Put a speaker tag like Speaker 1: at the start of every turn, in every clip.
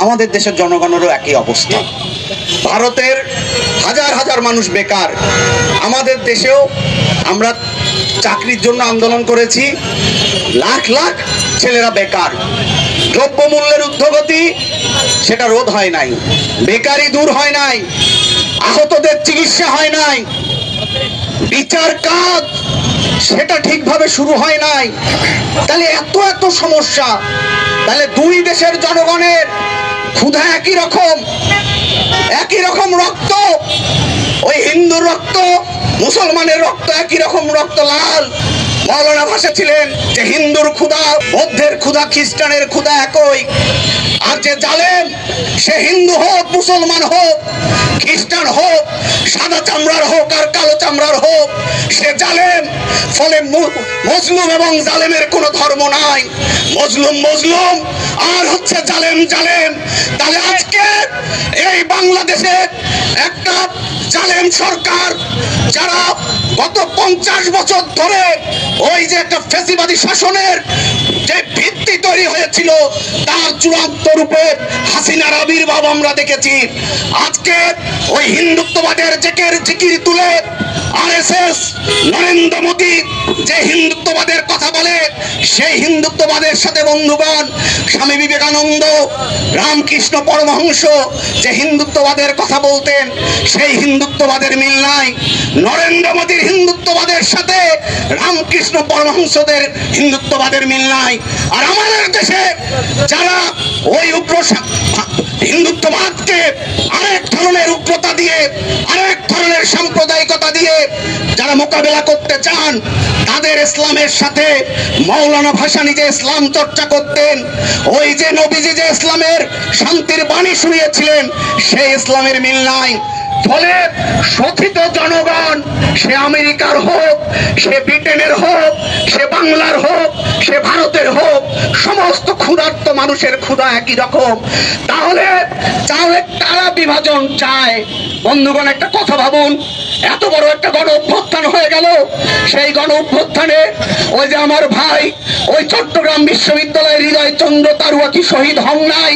Speaker 1: আমাদের দেশের জনগণেরও একই অবস্থা। ভারতের হাজার হাজার মানুষ বেকার, আমাদের দেশেও আমরা চাকরির জন্য আন্দোলন করেছি, লাখ লাখ ছেলেরা বেকার। দ্রব্যমূল্যের ঊর্ধ্বগতি সেটা রোধ হয় নাই, বেকারি দূর হয় নাই, আহতদের চিকিৎসা হয় নাই, বিচার কাজ সেটা ঠিকভাবে শুরু হয় নাই। তাহলে এত এত সমস্যা, তাহলে দুই দেশের জনগণের ক্ষুধা একই রকম রক্ত, ওই হিন্দুর রক্ত মুসলমানের রক্ত একই রকম, রক্ত লাল। মৌলানা ভাষা ছিলেন যে হিন্দুর ক্ষুধা, বৌদ্ধের ক্ষুধা, খ্রিস্টানের ক্ষুধা একই। আর যে জালেম সে হিন্দু হোক, মুসলমান হোক, খ্রিস্টান হোক, সাদা চামড়ার হোক আর কালো চামড়ার হোক, সে জালেম। ফলে মজলুম এবং জালেমের কোনো ধর্ম নাই, মজলুম আর হচ্ছে জালেম। তাহলে আজকে এই বাংলাদেশে একটা জালেম সরকার, যারা গত 50 বছর ধরে ওই যে একটা ফ্যাসিবাদী শাসনের যে ভিত্তি তৈরি হয়েছিল তার চূড়ান্ত রূপে হাসিনার আবির্ভাব আমরা দেখেছি। আজকে ওই হিন্দুত্ববাদের জিকির তুলে আরএসএস, নরেন্দ্র মোদী যে হিন্দুত্ববাদের কথা বলে, সেই হিন্দুত্ববাদের সাথে বন্ধুগণ স্বামী বিবেকানন্দ, রামকৃষ্ণ পরমহংস যে হিন্দুত্ববাদের কথা বলতেন, সেই হিন্দুত্ববাদের মিল নাই। নরেন্দ্র মোদীর হিন্দুত্ববাদের সাথে রামকৃষ্ণ পরমহংসদের হিন্দুত্ববাদের মিল নাই। আর আমাদের দেশে যারা ওই উগ্র হিন্দুত্ববাদকে আরেক ধরনের উগ্রতা দিয়ে, আরেক ধরনের সাম্প্রদায়িকতা দিয়ে যারা মোকাবেলা করতে চান, তাদের ইসলামের সাথে মৌলানা ভাসানী যে ইসলাম চর্চা করতেন, ওই যে নবীজি যে ইসলামের শান্তির বাণী শুনিয়েছিলেন, সেই ইসলামের মিল নাই। ফলে শোষিত জনগণ, সে আমেরিকার হোক, সে ব্রিটেনের হোক, সে বাংলার হোক, সে ভারতের হোক, সমস্ত ক্ষুধার্ত মানুষের ক্ষুধা একই রকম। তাহলে কারা বিভাজন চায়? বন্ধুগণ, একটা কথা ভাবুন, এত বড় একটা গণ অভ্যুত্থান হয়ে গেল, সেই গণ অভ্যুত্থানে ওই যে আমার ভাই ওই চট্টগ্রাম বিশ্ববিদ্যালয়ের হৃদয় চন্দ্র তারুয়া কি শহীদ হন নাই?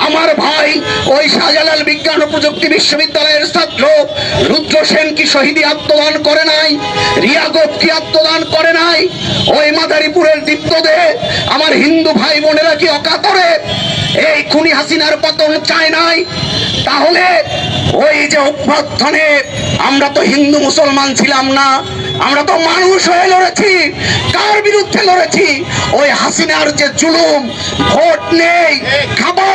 Speaker 1: আমার ভাই ওই শাহজালাল বিজ্ঞান ও প্রযুক্তি বিশ্ববিদ্যালয়ের ছাত্র রুদ্র সেন কি শহীদি আত্মদান করে নাই? রিয়া গোপ কি আত্মদান করে নাই? ওই মাদারীপুরের দীপ্তদে আমার হিন্দু ভাই বোনেরা কি অকাতরে এই খুনি হাসিনার পতন চায় নাই? তাহলে ওই যে অভ্যুত্থানে আমরা তো হিন্দু মুসলমান ছিলাম না, আমরা তো মানুষ হয়ে লড়েছি। কার বিরুদ্ধে লড়েছি? ওই হাসিনার যে জুলুম, ভোট নেই, খাবার